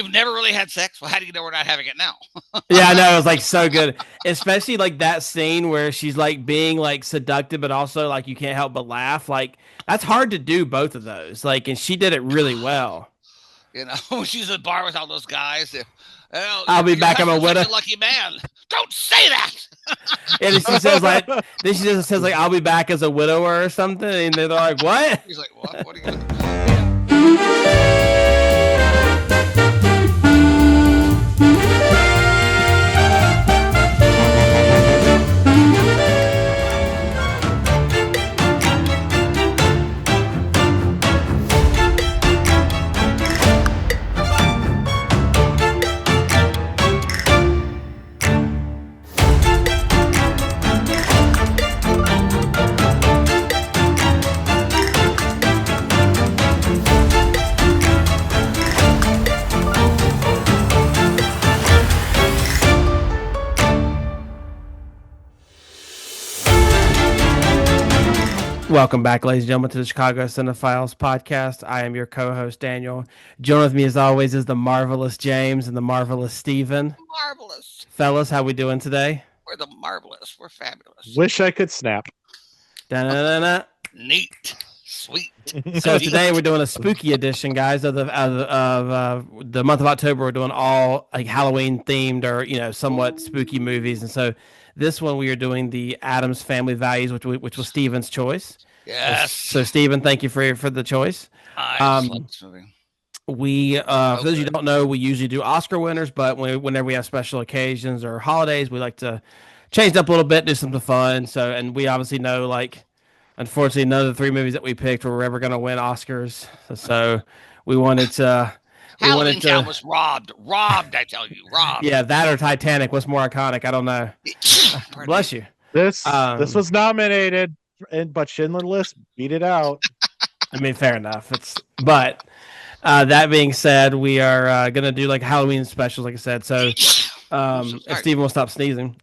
We've never really had sex. Well, how do you know we're not having it now? Yeah, I know. It was like so good, especially like that scene where she's like being like seductive, but also like you can't help but laugh. Like that's hard to do both of those. Like, and she did it really well. She's at a bar with all those guys. Oh, I'll be your back. I'm a husband's such widow. a lucky man. Don't say that. And she says like, then she just says like, I'll be back as a widower or something. And they're like, what? He's like, what? What are you gonna? Yeah. Welcome back, ladies and gentlemen, to the Chicago Cinephiles podcast. I am your co-host, Daniel. Joining with me, as always, is the marvelous James and the marvelous Steven. Marvelous. Fellas, how we doing today? We're the marvelous. We're fabulous. Wish I could snap. Da-na-na-na. Neat. Sweet. So today we're doing a spooky edition, guys, of the month of October. We're doing all like Halloween themed or somewhat spooky movies, and so this one we are doing the Addams Family Values, which was Steven's choice. Yes. So Steven, thank you for the choice. I just love this movie. We, for those of you who don't know, we usually do Oscar winners, but whenever we have special occasions or holidays, we like to change it up a little bit, do something fun. So, and we obviously know, like, unfortunately, none of the three movies that we picked were ever going to win Oscars. So we wanted to. Halloween Town was robbed. Robbed, I tell you. Robbed. Yeah, that or Titanic. What's more iconic? I don't know. Bless you. This was nominated, but Schindler's List beat it out. I mean, fair enough. But that being said, we are going to do like Halloween specials, like I said. So if Steven will stop sneezing,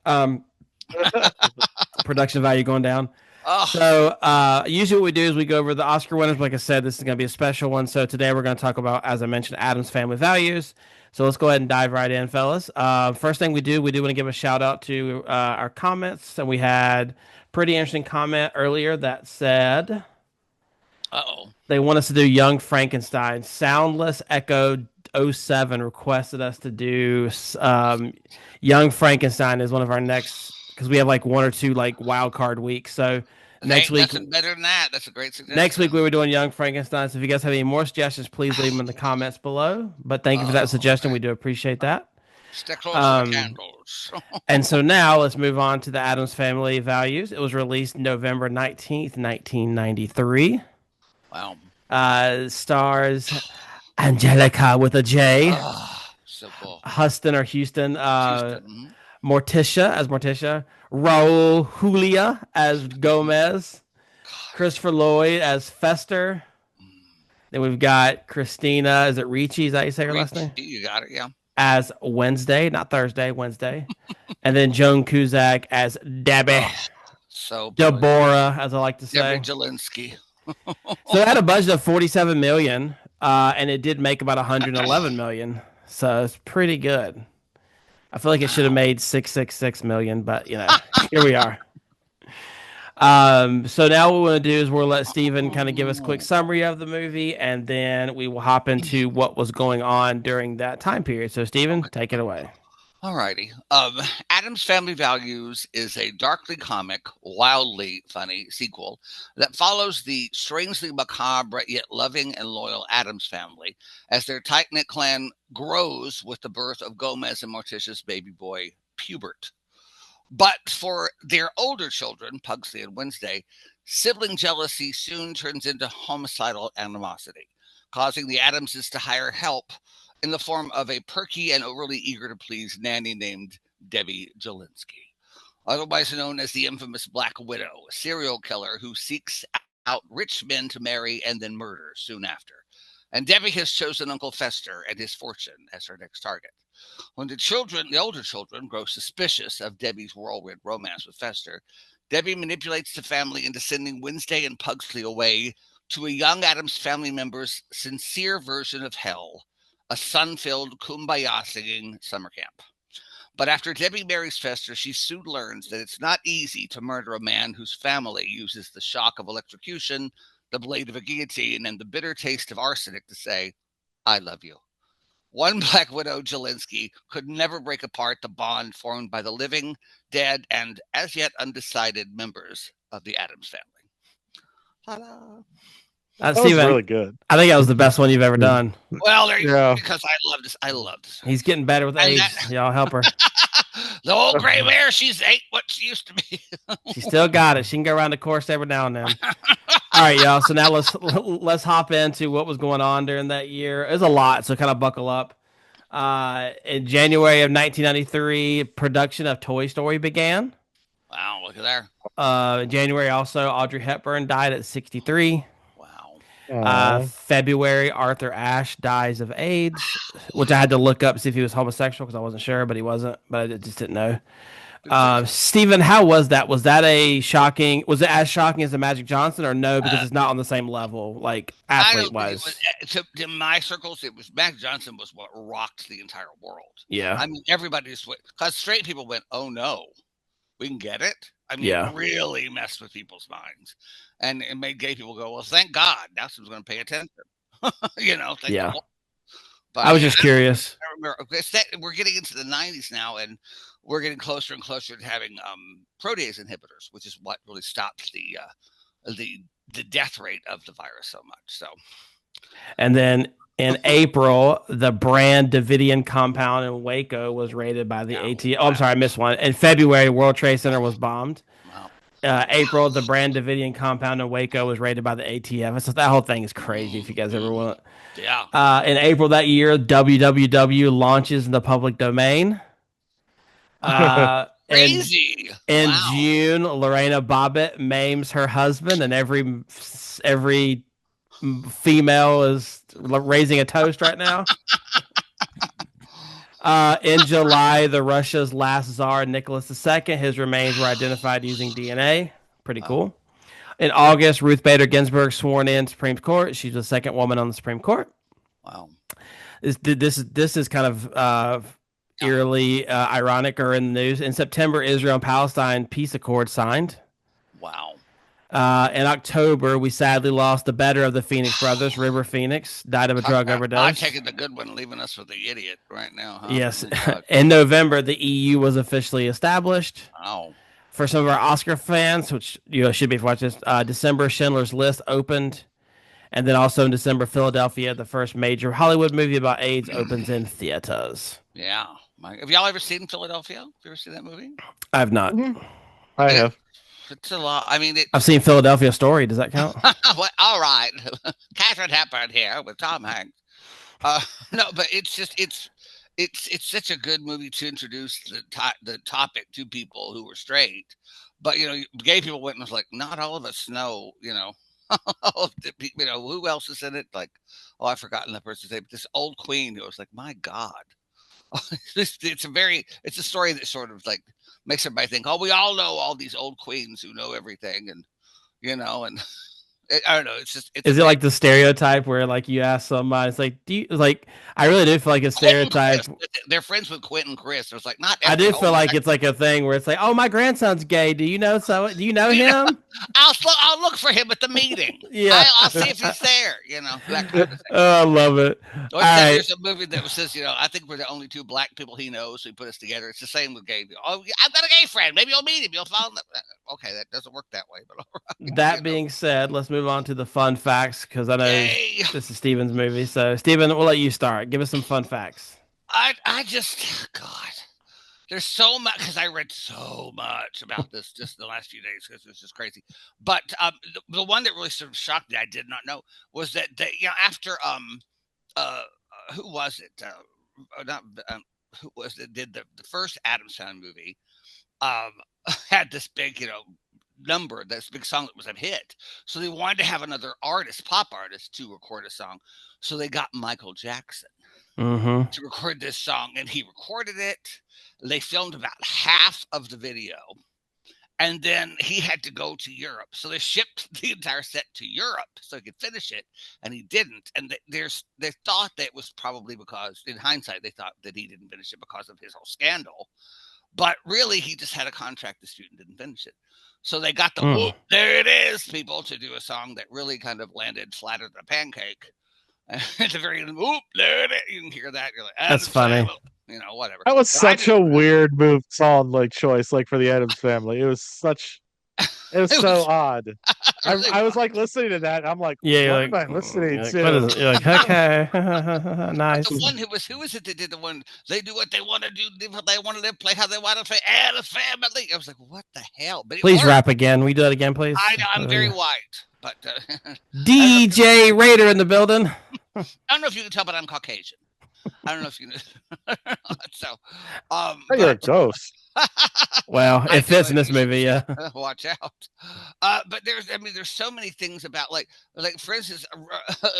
production value going down. Oh. So usually what we do is we go over the Oscar winners. Like I said, this is going to be a special one. So today we're going to talk about, as I mentioned, Addams Family Values. So let's go ahead and dive right in, fellas. First thing we do want to give a shout out to our comments. And we had a pretty interesting comment earlier that said, they want us to do Young Frankenstein. Soundless Echo 07 requested us to do Young Frankenstein as one of our next, because we have like one or two like wild card weeks. So next week, nothing better than that. That's a great suggestion. Next week we were doing Young Frankenstein. So if you guys have any more suggestions, please leave them in the comments below. But thank you for that suggestion. Okay. We do appreciate that. Stick close to the candles. And so now let's move on to the Addams Family Values. It was released November 19th, 1993. Wow. Stars Angelica with a J. So cool. Houston. Morticia as Morticia. Raul Julia as Gomez. Christopher Lloyd as Fester. Then we've got Christina. Is it Ricci? Is that how you say her last name? You got it, yeah. As Wednesday, not Thursday, Wednesday. And then Joan Cusack as Debbie. Deborah, as I like to say. Debbie Jelinski. So it had a budget of $47 million, and it did make about $111 million. So it's pretty good. I feel like it should have made $666 million, but here we are. So now what we're going to do is we'll let Steven kind of give us a quick summary of the movie, and then we will hop into what was going on during that time period. So Steven, take it away. Alrighty. Addams Family Values is a darkly comic, wildly funny sequel that follows the strangely macabre yet loving and loyal Addams family as their tight-knit clan grows with the birth of Gomez and Morticia's baby boy, Pubert. But for their older children, Pugsley and Wednesday, sibling jealousy soon turns into homicidal animosity, causing the Addamses to hire help in the form of a perky and overly eager to please nanny named Debbie Jelinski, otherwise known as the infamous Black Widow, a serial killer who seeks out rich men to marry and then murder soon after. And Debbie has chosen Uncle Fester and his fortune as her next target. When the older children, grow suspicious of Debbie's whirlwind romance with Fester, Debbie manipulates the family into sending Wednesday and Pugsley away to a young Addams family member's sincere version of hell, a sun-filled kumbaya singing summer camp. But after Debbie marries Fester, she soon learns that it's not easy to murder a man whose family uses the shock of electrocution, the blade of a guillotine, and the bitter taste of arsenic to say, I love you. One Black Widow, Jelinski, could never break apart the bond formed by the living, dead, and as yet undecided members of the Addams family. Ta-da. That was Steven, really good. I think that was the best one you've ever done. Well, there you go, Yeah. because I love this. I love this. He's getting better with And age. that- Y'all help her. The old gray mare, she's ain't what she used to be. She still got it. She can go around the course every now and then. All right, y'all. So now let's hop into what was going on during that year. There's a lot, so kind of buckle up. In January of 1993, production of Toy Story began. Wow, look at there. In January, also, Audrey Hepburn died at 63. Wow. February, Arthur Ashe dies of AIDS, which I had to look up to see if he was homosexual because I wasn't sure, but he wasn't. But I just didn't know. Stephen, how was that? Was that was it as shocking as the Magic Johnson, or no? Because it's not on the same level, like athlete wise. In my circles, it was Mac Johnson was what rocked the entire world. Yeah, I mean, everybody just went because straight people went, "Oh no, we can get it." I mean, Yeah. it really messed with people's minds, and it made gay people go, "Well, thank God, now someone's going to pay attention." Thank Yeah. God. But I was just curious. I remember we're getting into the 90s now, and we're getting closer and closer to having protease inhibitors, which is what really stops the death rate of the virus so much. So, And then in April, the Brand Davidian compound in Waco was raided by the ATF. Oh, I'm sorry, I missed one. In February, World Trade Center was bombed. wow. April, the Brand Davidian compound in Waco was raided by the ATF. So that whole thing is crazy. If you guys ever want. Yeah. In April that year, WWW launches in the public domain. Crazy. In Wow. June, Lorena Bobbitt maims her husband, and every female is raising a toast right now. In July, the Russia's last Tsar, Nicholas II, his remains were identified using DNA. Pretty cool. In August, Ruth Bader Ginsburg sworn in Supreme Court. She's the second woman on the Supreme Court. Wow. This is kind of eerily ironic or in the news. In September, Israel and Palestine peace accord signed. Wow. In October, we sadly lost the better of the Phoenix brothers, River Phoenix, died of a drug overdose. I'm taking the good one, leaving us with the idiot right now. Huh? Yes. In November, the EU was officially established. Wow. For some of our Oscar fans, which should be watching this, December, Schindler's List opened. And then also in December, Philadelphia, the first major Hollywood movie about AIDS, opens in theaters. Yeah. Have y'all ever seen Philadelphia? Have you ever seen that movie? I have not. I have. It's a lot. I mean, I've seen Philadelphia Story. Does that count? well, all right. Catherine Hepburn here with Tom Hanks. No, but it's just it's such a good movie to introduce the topic to people who were straight. But gay people went and was like, not all of us know. Who else is in it? Like, oh, I've forgotten that person's name. This old queen who was like, my God. It's a story that sort of like makes everybody think, oh, we all know all these old queens who know everything, and I don't know. It's just. Is it like the stereotype where like you ask somebody, it's like, I really do feel like a stereotype. They're friends with Quentin Chris. It was like not. I do feel like it's like a thing where it's like, oh, my grandson's gay. Do you know him? I'll look for him at the meeting. Yeah, I'll see if he's there. That kind of thing. Oh, I love it. There's a movie that says, I think we're the only two black people he knows, so he put us together. It's the same with gay people. Oh, I've got a gay friend. Maybe you'll meet him. You'll follow him. Okay, that doesn't work that way. But all right, that being said, let's move on to the fun facts because I know Yay. this is Steven's movie. So, Steven, we'll let you start. Give us some fun facts. I just, God, there's so much because I read so much about this just in the last few days because it's just crazy. But the one that really sort of shocked me, I did not know, was that after who was it? Who was it? Did the first Addams Family movie had this big number, this big song that was a hit. So they wanted to have another pop artist, to record a song. So they got Michael Jackson to record this song, and he recorded it. They filmed about half of the video, and then he had to go to Europe. So they shipped the entire set to Europe so he could finish it, and he didn't. And they thought that it was probably because, in hindsight, they thought that he didn't finish it because of his whole scandal. But really, he just had a contract dispute and didn't finish it. So they got the whoop, there it is, people, to do a song that really kind of landed flat as a pancake. At the very end, whoop, there it is. You can hear that. You're like, That's funny. You know, whatever. That was such a weird move song like choice, like for the Addams Family. It was so odd. I was like listening to that. I'm like, what am I listening to? What is it? You're like, okay, nice. The one who was it that did the one? They do what they want to do, live what they want to live, play how they want to play. Addams Family. I was like, what the hell? But please rap again. We do it again, please. I know I'm very white, but DJ Raider in the building. I don't know if you can tell, but I'm Caucasian. I don't know if you know. So, you're a ghost. Well, it fits in this movie, yeah. Watch out. But there's so many things about like for instance,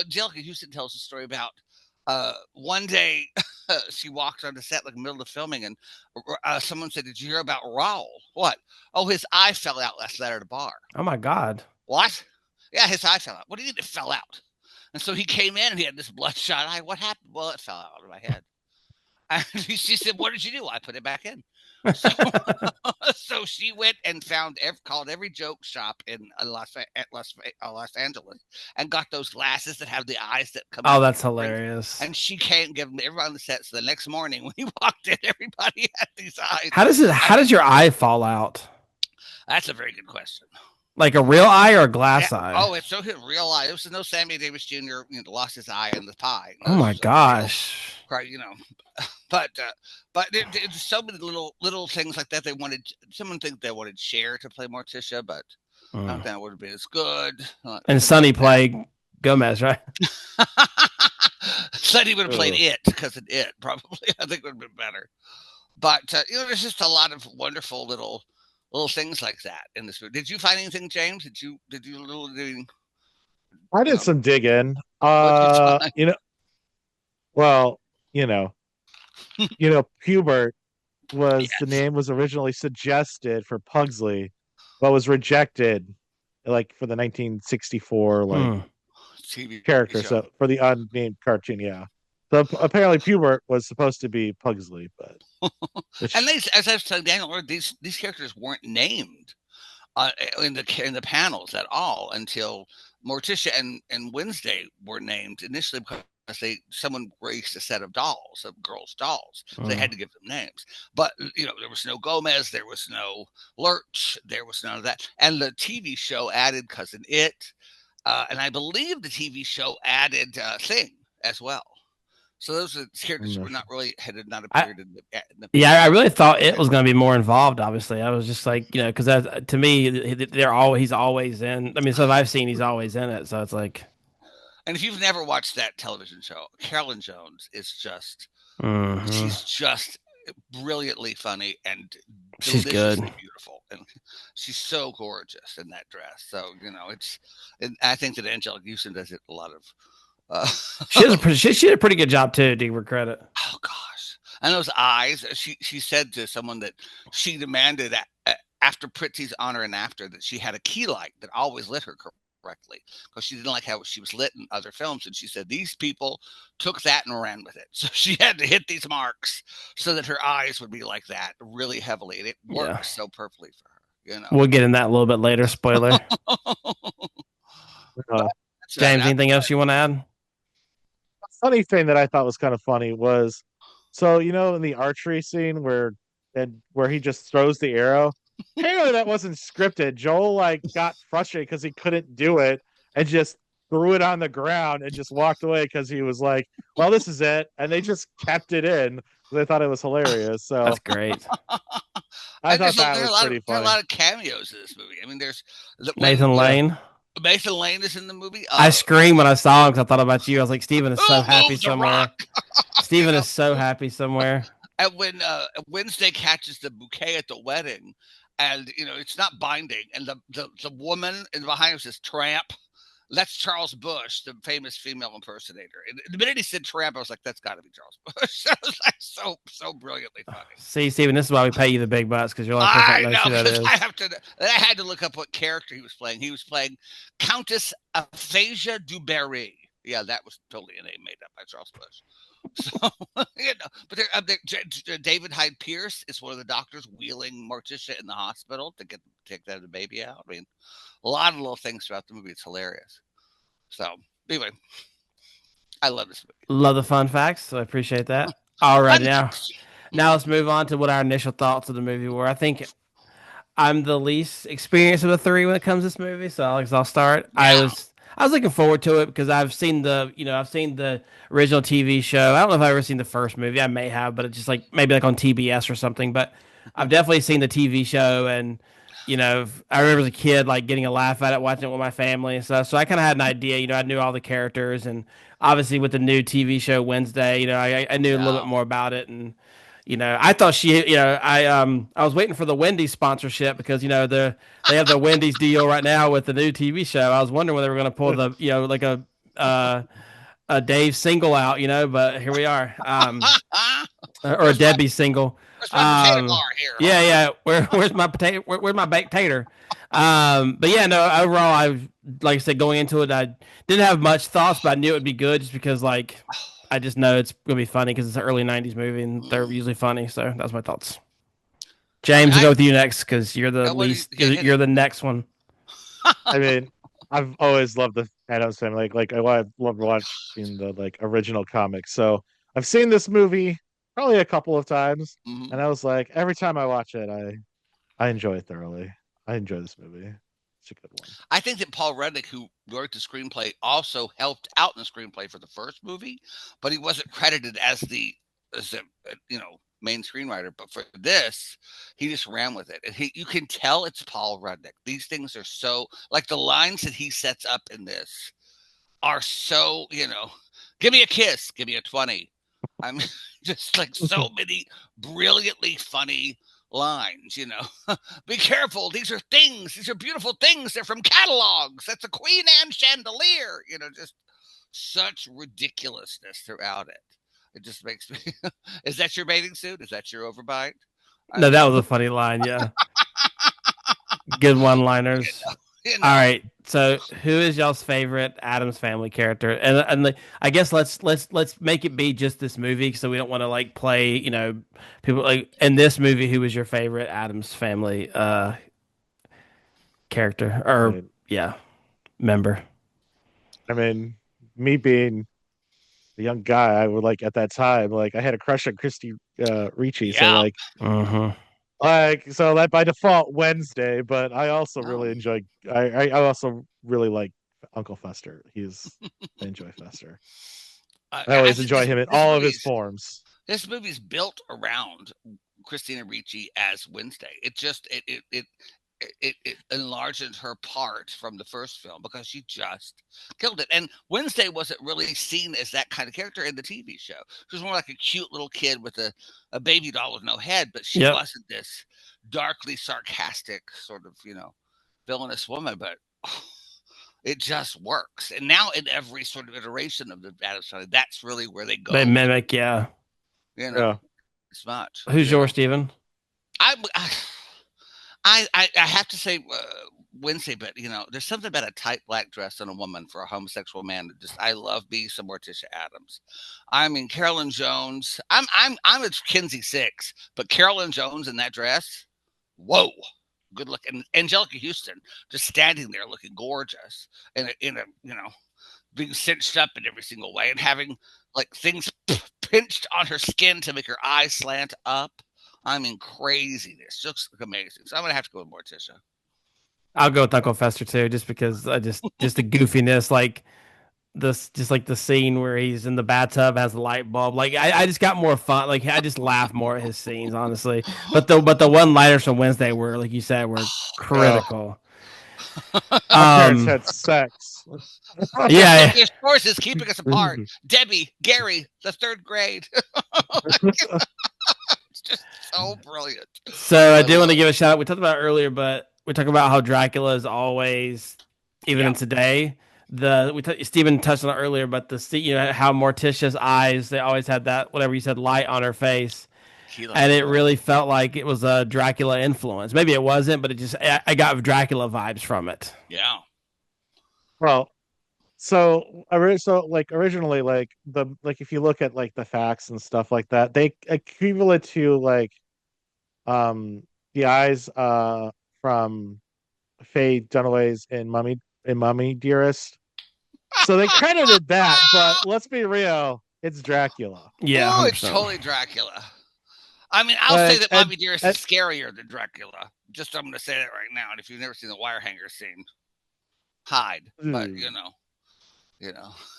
Angelica Houston tells a story about one day she walked on the set like middle of filming, and someone said, "Did you hear about Raul?" What? Oh, his eye fell out last night at a bar. Oh my God. What? Yeah, his eye fell out. What do you mean it fell out? And so he came in and he had this bloodshot eye. What happened? Well, it fell out of my head. And she said, "What did you do?" I put it back in. So, so she went and called every joke shop in Los Angeles and got those glasses that have the eyes that come out. Oh, that's hilarious. And she can't give them to everyone on the set. So the next morning when he walked in, everybody had these eyes. How does your eye fall out? That's a very good question. Like a real eye or a glass eye? Oh, it's so real eye. It was no Sammy Davis Jr. Lost his eye in the pie. Oh my gosh! Right, but there's so many little things like that. Someone think they wanted Cher to play Morticia, but I don't think that would have been as good. And Sonny played Gomez, right? Sonny would have played it because of it, probably. I think it would have been better. But there's just a lot of wonderful little things like that in this movie. Did you find anything, James? Did you I did some digging. Hubert was the name was originally suggested for Pugsley, but was rejected, like for the 1964 TV character. So for the unnamed cartoon, yeah. So apparently Hubert was supposed to be Pugsley, but and as I was telling Daniel, these characters weren't named in the panels at all until Morticia and Wednesday were named initially because someone raced a set of dolls, of girls' dolls. So they had to give them names. But there was no Gomez, there was no Lurch, there was none of that. And the TV show added Cousin It, and I believe the TV show added Thing as well. So those are characters were not really had not appeared in the Yeah, I really thought it was going to be more involved. Obviously, I was just like, because to me, he's always in. I mean, so I've seen he's always in it. So it's like. And if you've never watched that television show, Carolyn Jones is just she's just brilliantly funny and she's good, beautiful, and she's so gorgeous in that dress. So I think that Angelica Houston does it a lot of. She did a pretty good job too. To give her credit. Oh gosh, and those eyes. She said to someone that she demanded after Pritzi's Honor and After that she had a key light that always lit her correctly because she didn't like how she was lit in other films, and she said these people took that and ran with it. So she had to hit these marks so that her eyes would be like that really heavily, and it works so perfectly for her. We'll get in that a little bit later. Spoiler. James, anything else you want to add? Funny thing that I thought was kind of funny was, so in the archery scene where he just throws the arrow, apparently that wasn't scripted. Joel got frustrated because he couldn't do it and just threw it on the ground and just walked away because he was like, "Well, this is it," and they just kept it in. They thought it was hilarious. So that's great. I thought that was pretty funny. There are a lot of cameos in this movie. I mean, there's Nathan Lane. Nathan Lane is in the movie. I screamed when I saw him because I thought about you. I was like, Steven is so happy somewhere. Steven is so happy somewhere. And when Wednesday catches the bouquet at the wedding, and it's not binding, and the woman behind him says "tramp," That's Charles Bush, the famous female impersonator. And the minute he said tramp, I was like, that's got to be Charles Bush. That was like so brilliantly funny. See, Steven, this is why we pay you the big bucks, because you're the only person that I knows know who that because I is. have to. I had to look up what character he was playing. He was playing Countess Aphasia Dubarry. Yeah, that was totally a name made up by Charles Bush. So but David Hyde Pierce is one of the doctors wheeling Morticia in the hospital to take the baby out. I mean, a lot of little things throughout the movie. It's hilarious. So anyway, I love this movie. Love the fun facts, so I appreciate that. All right, Fun now facts. now let's move on to what our initial thoughts of the movie were. I think I'm the least experienced of the three when it comes to this movie, so I'll start. Yeah. I was looking forward to it because I've seen the original TV show. I don't know if I've ever seen the first movie. I may have, but it's just like maybe like on TBS or something. But I've definitely seen the TV show, and I remember as a kid like getting a laugh at it, watching it with my family and stuff. So I kind of had an idea. I knew all the characters, and obviously with the new TV show Wednesday, I knew a little bit Yeah. more about it. And I thought I was waiting for the Wendy's sponsorship because they have the Wendy's deal right now with the new TV show. I was wondering whether they were going to pull the like uh, a Dave single out, but here we are, or a Where's my Debbie single. where's my potato bar here? Yeah, yeah. Where's my potato? Where's my baked tater? But yeah, no. Overall, like I said, going into it, I didn't have much thoughts, but I knew it would be good just because I just know it's gonna be funny because it's an early '90s movie and they're usually funny. So that's my thoughts. James, we'll go with you next because you're the least. You're the next one. I mean, I've always loved the Addams Family. Like I love watching the original comics. So I've seen this movie probably a couple of times, Mhm. and I was like, every time I watch it, I enjoy it thoroughly. I enjoy this movie. It's a good one. I think that Paul Reddick, who wrote the screenplay, also helped out in the screenplay for the first movie, but he wasn't credited as the main screenwriter. But for this, he just ran with it, and you can tell it's Paul Reddick. These things are so like the lines that he sets up in this are so give me a kiss, give me a 20. I'm just like so many brilliantly funny lines. Be careful, these are things, these are beautiful things, they're from catalogs, that's a Queen Anne chandelier, just such ridiculousness throughout it. It just makes me is that your bathing suit, is that your overbite? I No, that mean, was a funny line. Yeah, good one-liners. All right. So, who is y'all's favorite Addams Family character? And I guess let's make it be just this movie, so we don't want to play people like in this movie. Who was your favorite Addams Family character or Right. member? I mean, me being a young guy, I would at that time, I had a crush on Christy Ricci. So yeah. so that by default Wednesday, but I also Oh. really enjoy I also really like Uncle Fester. I enjoy Fester. I I always think enjoy him in all of his forms. this movie's built around Christina Ricci as Wednesday. It just it enlarged her part from the first film because she just killed it. And Wednesday wasn't really seen as that kind of character in the TV show. She was more like a cute little kid with a baby doll with no head, but she Yep. wasn't this darkly sarcastic sort of, villainous woman. But it just works. And now in every sort of iteration of the Addams Family, that's really where they go. They mimic. Yeah. Yeah. It's much. Who's yours, Steven? I have to say Wednesday, but there's something about a tight black dress on a woman for a homosexual man that just I love me some Morticia Addams. I mean Carolyn Jones. I'm a Kinsey Six, but Carolyn Jones in that dress, whoa, good looking. Angelica Houston just standing there looking gorgeous in a being cinched up in every single way and having things pinched on her skin to make her eyes slant up. I mean, craziness. Just amazing. So I'm gonna have to go with Morticia. I'll go with Uncle Fester too, just because just the goofiness, like the scene where he's in the bathtub has the light bulb. I just got more fun. I just laugh more at his scenes, honestly. But the one liners from Wednesday were, like you said, were critical. Our parents had sex. Yeah. His force is keeping us apart. Debbie, Gary, the third grade. It's just so brilliant. So I do want to give a shout out. We talked about it earlier, but we talk about how Dracula is always, even in today, Stephen touched on it earlier, but how Morticia's eyes, they always had that, whatever you said, light on her face. Gila. And it really felt like it was a Dracula influence. Maybe it wasn't, but I got Dracula vibes from it. Yeah. Well, like originally, like if you look at like the facts and stuff like that, they equivalent to like um the eyes from Faye Dunaway's in Mummy Dearest. So they credited that, but let's be real, it's Dracula. Yeah, Oh, it's 100%. totally Dracula. I mean, I'll say Like that and, Mommy Dearest is scarier than Dracula. Just I'm going to say that right now. And if you've never seen the wire hanger scene, hide. But you know.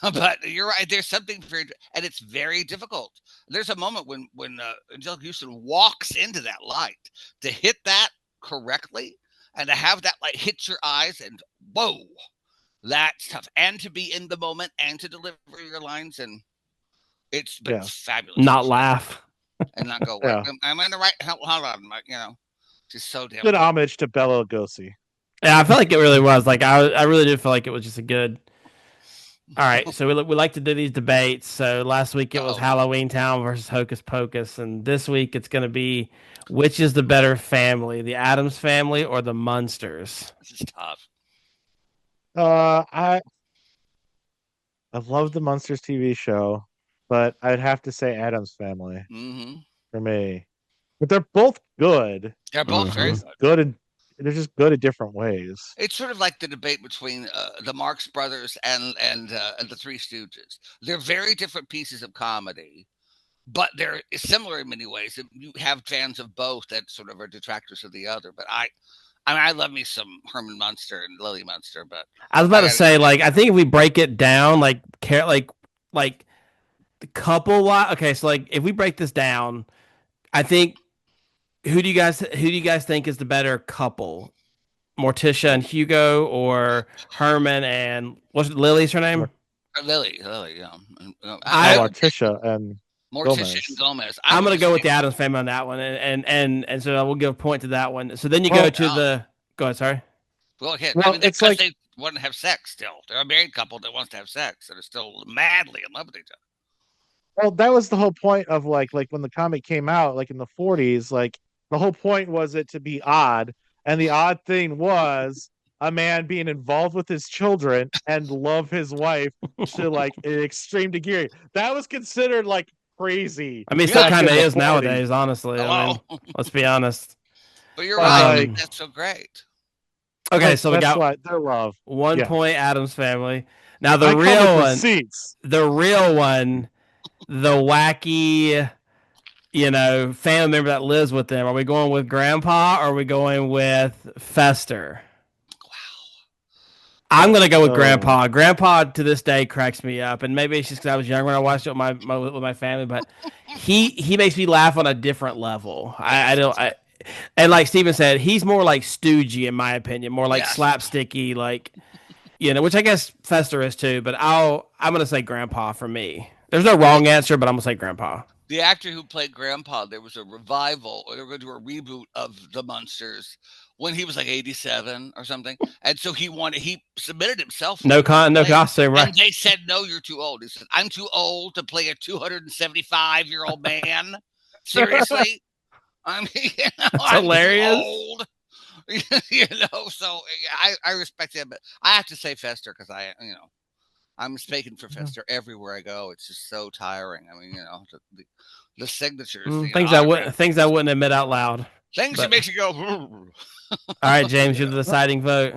But you're right. There's something very, and it's very difficult. There's a moment when Angelica Houston walks into that light to hit that correctly, and to have that light hit your eyes, and whoa, that's tough. And to be in the moment and to deliver your lines, and it's been fabulous. Not laugh. And not go, yeah. I'm in the right, hold on, you know, just so damn Good homage to Bela Lugosi. Yeah, I felt like it really was. Like I really did feel like it was just a good. All right, so we like to do these debates. So last week it was Halloween Town versus Hocus Pocus, and this week it's going to be which is the better family, the Addams Family or the Munsters? This is tough. I love the Munsters TV show, but I'd have to say Addams Family for me. But they're both good. They're both very good, and they're just good in different ways. It's sort of like the debate between the Marx Brothers and the Three Stooges. They're very different pieces of comedy, but they're similar in many ways. You have fans of both that sort of are detractors of the other. But I mean, I love me some Herman Munster and Lily Munster. But I was about to say, like, I think if we break it down, like the couple. Okay, so like if we break this down, I think who do you guys think is the better couple? Morticia and Hugo, or Herman and what's Lily's her name? Lily, yeah. Morticia and Gomez. I'm going to go with the Addams Family on that one, and so I will give a point to that one. So then you go to the. Go ahead, sorry. Well, okay. Well, I mean, it's like they want to have sex still. They're a married couple that wants to have sex and are still madly in love with each other. Well, that was the whole point of like when the comic came out, like in the 40s, like the whole point was it to be odd. And the odd thing was a man being involved with his children and love his wife to like an extreme degree. That was considered like crazy. I mean, it still kind of is nowadays, honestly. I mean, let's be honest. But you're right. That's so great. Okay, so we got their love. 1 point Addams Family. Now the real one, the wacky, family member that lives with them. Are we going with Grandpa or are we going with Fester? Wow. I'm going to go with Grandpa. Grandpa to this day cracks me up. And maybe it's just because I was younger when I watched it with my family, but he makes me laugh on a different level. And like Steven said, he's more like stoogey in my opinion, more like slapsticky, like, which I guess Fester is too, but I'm going to say Grandpa for me. There's no wrong answer, but I'm going to say Grandpa. The actor who played Grandpa, there was a revival, or they were going to do a reboot of The Munsters when he was like 87 or something. And so he submitted himself. No costume, right? And they said, no, you're too old. He said, I'm too old to play a 275-year-old man. Seriously? I mean, that's hilarious. Old. So I respect him, but I have to say Fester because I'm speaking for Fester everywhere I go. It's just so tiring. I mean, the signatures, things I wouldn't admit out loud. Things that makes you go. All right, James, you're the deciding vote.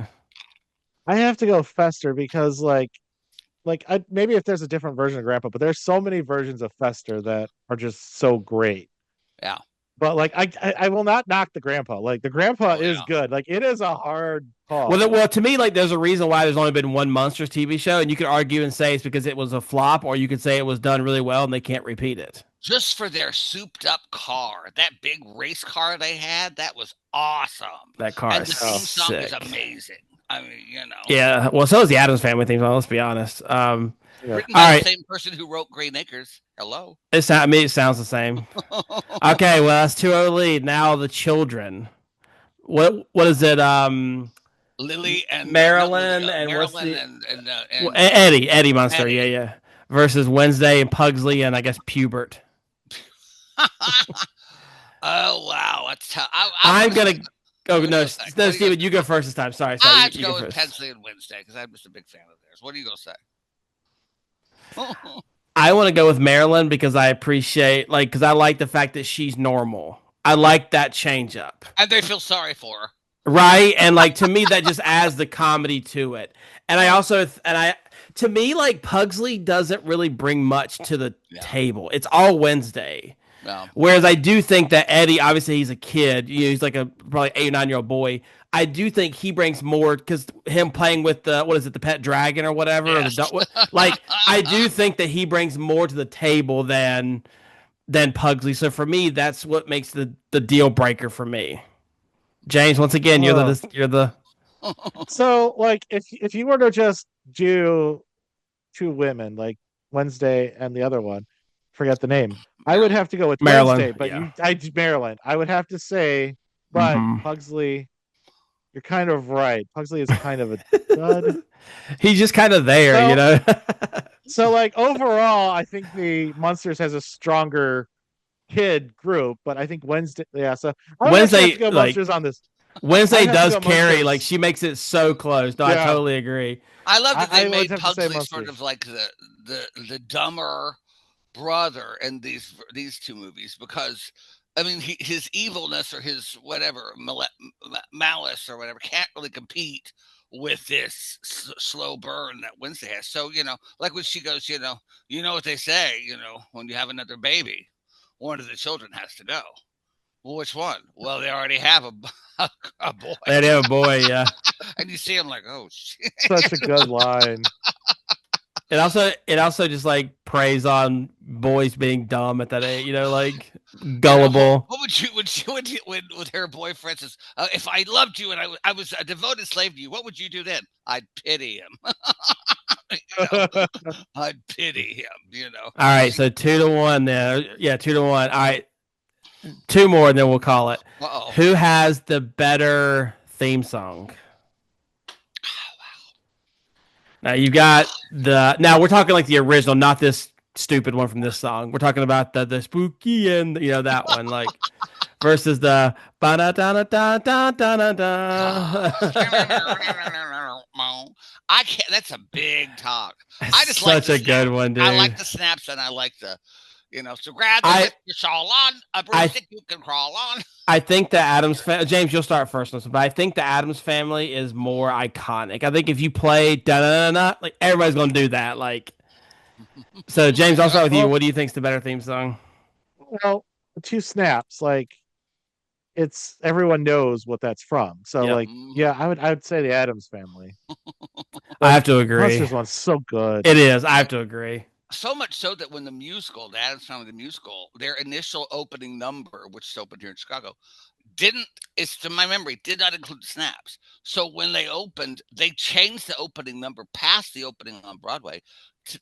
I have to go Fester because, maybe if there's a different version of Grandpa, but there's so many versions of Fester that are just so great. Yeah. But I will not knock the Grandpa. Like the Grandpa is good. Like it is a hard call. Well, to me, like there's a reason why there's only been one Munsters TV show, and you could argue and say it's because it was a flop, or you could say it was done really well and they can't repeat it. Just for their souped-up car, that big race car they had, that was awesome. That car is theme song sick. Is amazing. I mean, Yeah. Well, so is the Addams Family theme song. Let's be honest. Written by the same person who wrote Green Acres. Hello. It sounds the same. Okay, well that's 2-0 lead. Now the children. What is it? Lily and not Lily, Marilyn, and what's Marilyn the and Eddie Munster? Yeah, Eddie. yeah. Versus Wednesday and Pugsley and I guess Pubert. Oh wow, that's tough. I'm I'm gonna say. gonna. Oh What are you no, gonna say? no, What are you gonna Steven, say? you go first this time. Sorry, sorry. I You, have to you go go with first. Pensley and Wednesday because I'm just a big fan of theirs. What are you gonna say? I want to go with Marilyn because I appreciate because I like the fact that she's normal. I like that change up. And they feel sorry for her. Right, and to me that just adds the comedy to it. And I also and I to me Pugsley doesn't really bring much to the Yeah. table. It's all Wednesday. Yeah. Whereas I do think that Eddie, obviously he's a kid, he's like a probably 8 or 9 year old boy. I do think he brings more because him playing with the what is it, the pet dragon or whatever, or Yes. the I do think that he brings more to the table than Pugsley. So for me, that's what makes the deal breaker for me. James, once again, Oh, you're the so like if you were to just do two women, like Wednesday and the other one, forget the name, I would Marilyn. have to go with Maryland, Wednesday. But yeah. Maryland. I would have to say, but Mm-hmm. Pugsley, you're kind of right. Pugsley is kind of a dud. He's just kind of there, So like overall, I think the Munsters has a stronger kid group, but I think Wednesday, yeah. So I would actually have to Wednesday, go Munsters on this. I Wednesday would have to does go carry. Munsters. She makes it so close. No, I Yeah, totally agree. I love that they I would made have to say Pugsley sort of Munsters. like the dumber brother in these two movies because I mean his evilness or his whatever malice or whatever can't really compete with this slow burn that Wednesday has. So like when she goes, you know what they say, when you have another baby, one of the children has to go. Well, which one? Well, they already have a boy, They have a boy, yeah. and you see him like, oh shit. Such a good line. It also just preys on boys being dumb at that age, gullible. What would when with her boyfriend says, "If I loved you and I was a devoted slave to you, what would you do then?" I'd pity him. I'd pity him. All right, so 2-1 there. Yeah, 2-1. All right, two more, and then we'll call it. Uh-oh. Who has the better theme song? Now you got Now we're talking the original, not this stupid one from this song. We're talking about the spooky and that one, versus the ba da da da da da da. I can't. That's a big talk. I just Such like a good one, dude. I like the snaps and I like the, so rather with your shawl on, a broomstick you can crawl on. I think the James, you'll start first on this, but I think the Addams Family is more iconic. I think if you play da da da da, everybody's gonna do that. So James, I'll start with you. What do you think's the better theme song? Well, two snaps, it's everyone knows what that's from. So Yep. Yeah, I would say the Addams Family. I have to agree. Monsters one's so good. It is. I have to agree. So much so that when the Addams Family, the musical, their initial opening number, which is opened here in Chicago, it's to my memory, did not include snaps. So when they opened, they changed the opening number past the opening on Broadway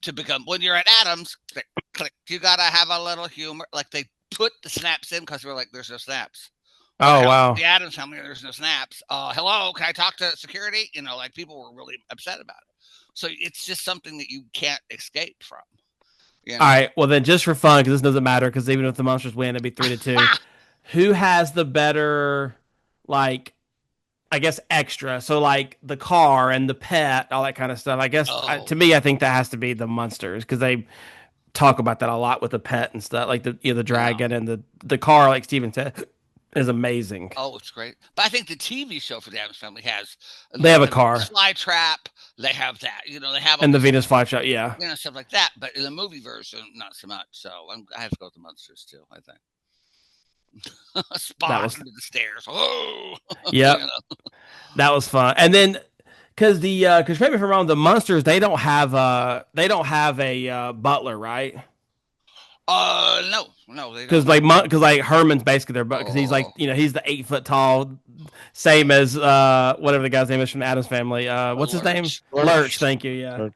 to become, when you're at Addams, click, click, you got to have a little humor. They put the snaps in because they were like, there's no snaps. Oh, wow. The Addams Family, there's no snaps. Hello, can I talk to security? People were really upset about it. So it's just something that you can't escape from. All right. Well, then, just for fun, because this doesn't matter, because even if the Monsters win, it'd be 3-2. Who has the better, I guess, extra? So, the car and the pet, all that kind of stuff. I guess to me, I think that has to be the Monsters because they talk about that a lot with the pet and stuff, the dragon and the car, like Steven said, is amazing. Oh, it's great. But I think the TV show for the Addams Family has they have a car, fly trap. They have that, they have and the Venus flytrap, yeah, stuff like that. But in the movie version, not so much. So I have to go with the Monsters too. I think. Spot into the stairs. Oh, yeah, that was fun. And then because correct me if I'm wrong, the Monsters they don't have a butler, right? No, they because don't. Herman's basically their because he's he's the 8 foot tall, same as whatever the guy's name is from the Addams Family. What's his name? Lurch. Thank you. Yeah,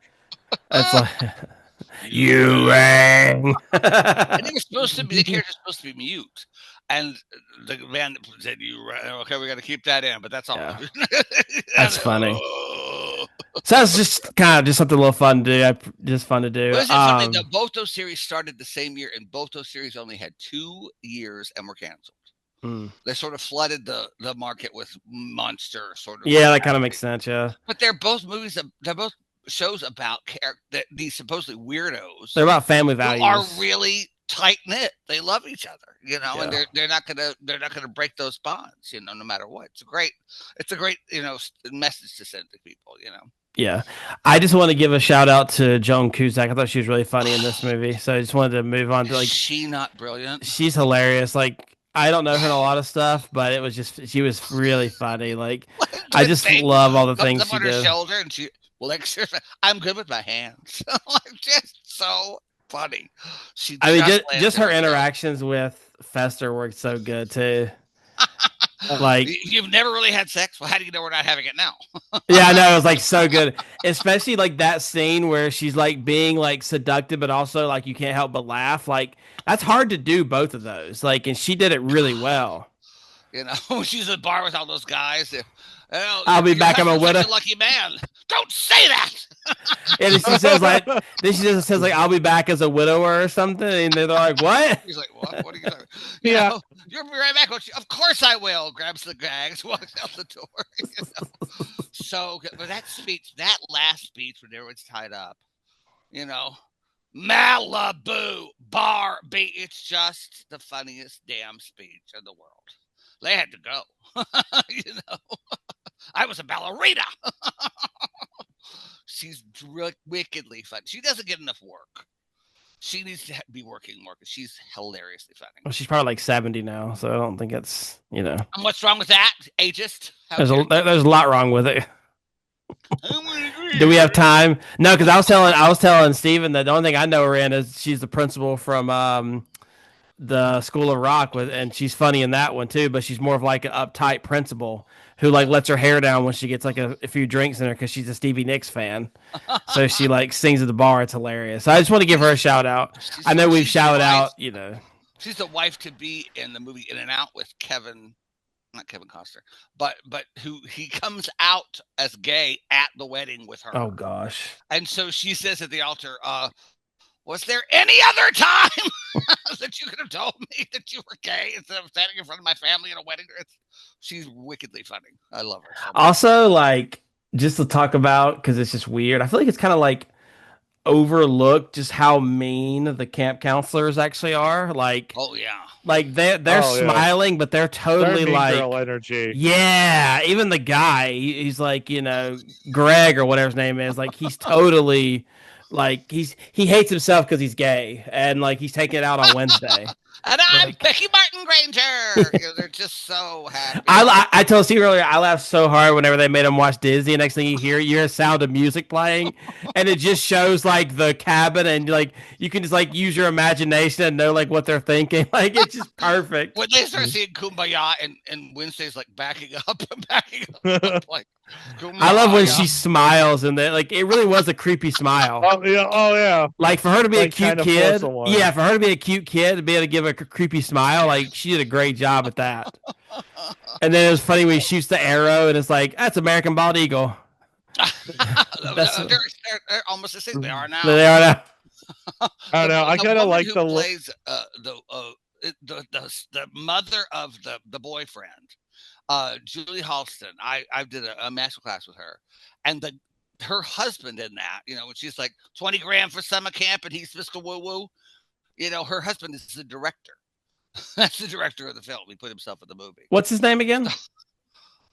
that's You rang. And they were supposed to be the character's supposed to be mute, and the man said, "You okay? We got to keep that in," but that's all. Yeah, I that's was like, funny. oh. So that's just kind of just something a little fun to do. Just fun to do. But isn't it funny that both those series started the same year, and both those series only had 2 years and were canceled? They sort of flooded the market with monster sort of. Yeah, that kind of makes sense. Yeah, but they're both movies. They're both shows about these supposedly weirdos. They're about family who values. are really tight knit. They love each other, Yeah. and they're not gonna break those bonds, no matter what. It's a great message to send to people. Yeah, I just want to give a shout out to Joan Cusack. I thought she was really funny in this movie, so I just wanted to move on to Is she not brilliant? She's hilarious. Like, I don't know her in a lot of stuff, but it was she was really funny. Like, I just love all the things she on her did. shoulder, and she licks her. I'm good with my hands. Like, just so funny. I mean, just her interactions with Fester worked so good too. Like, you've never really had sex. Well, how do you know we're not having it now? Yeah, I know, it was like so good, especially like that scene where she's like being like seductive, but also like you can't help but laugh. Like, that's hard to do both of those. Like, and she did it really well. She's at the bar with all those guys. I'll be back. I'm a widow. Such a lucky man. Don't say that. And she says like, then she just says like, "I'll be back as a widower" or something, and they're like, "What?" He's like, "What? What are you talking?" Yeah, you'll be right back. Of course I will. Grabs the gags, walks out the door. So good. But that last speech when everyone's tied up, Malibu bar beat. It's just the funniest damn speech in the world. They had to go. I was a ballerina. She's wickedly funny. She doesn't get enough work. She needs to be working more because she's hilariously funny. Well, she's probably like 70 now, so I don't think it's And what's wrong with that, ageist? There's a lot wrong with it. Do we have time? No, because I was telling Steven that the only thing I know her in is she's the principal from the School of Rock and she's funny in that one too, but she's more of like an uptight principal who like lets her hair down when she gets like a few drinks in her because she's a Stevie Nicks fan. So she like sings at the bar. It's hilarious. So I just want to give her a shout out. I know we've shouted out, She's the wife to be in the movie In and Out with not Kevin Costner, but who he comes out as gay at the wedding with her. Oh gosh. And so she says at the altar, was there any other time that you could have told me that you were gay instead of standing in front of my family at a wedding? She's wickedly funny. I love her. So also, like, just to talk about, because it's just weird, I feel like it's kind of like overlooked just how mean the camp counselors actually are. Like, oh yeah, like they're smiling, but they're totally mean like girl energy. Yeah, even the guy, he's like, Greg or whatever his name is, like he's totally like he hates himself because he's gay, and like he's taking it out on Wednesday. And I'm Becky Martin Granger. They're just so happy. I told Steve earlier, I laughed so hard whenever they made him watch Disney. And next thing you hear a sound of music playing, and it just shows like the cabin, and like you can just like use your imagination and know like what they're thinking. Like it's just perfect. When they start seeing Kumbaya and Wednesday's like backing up, like. Kumbaya. I love when she smiles, and like it really was a creepy smile. Oh yeah. Like for her to be a cute kid, yeah, for her to be a cute kid to be able to give a creepy smile, like she did a great job at that. And then it was funny when he shoots the arrow, and it's like that's American Bald Eagle. They're almost the same. They are now. They are now. I don't know. I kind of like the plays the mother of the boyfriend. Julie Halston, I did a master class with her, and her husband in that, when she's like 20 grand for summer camp and he's Mr. Woo Woo, her husband is the director. That's the director of the film. He put himself in the movie. What's his name again?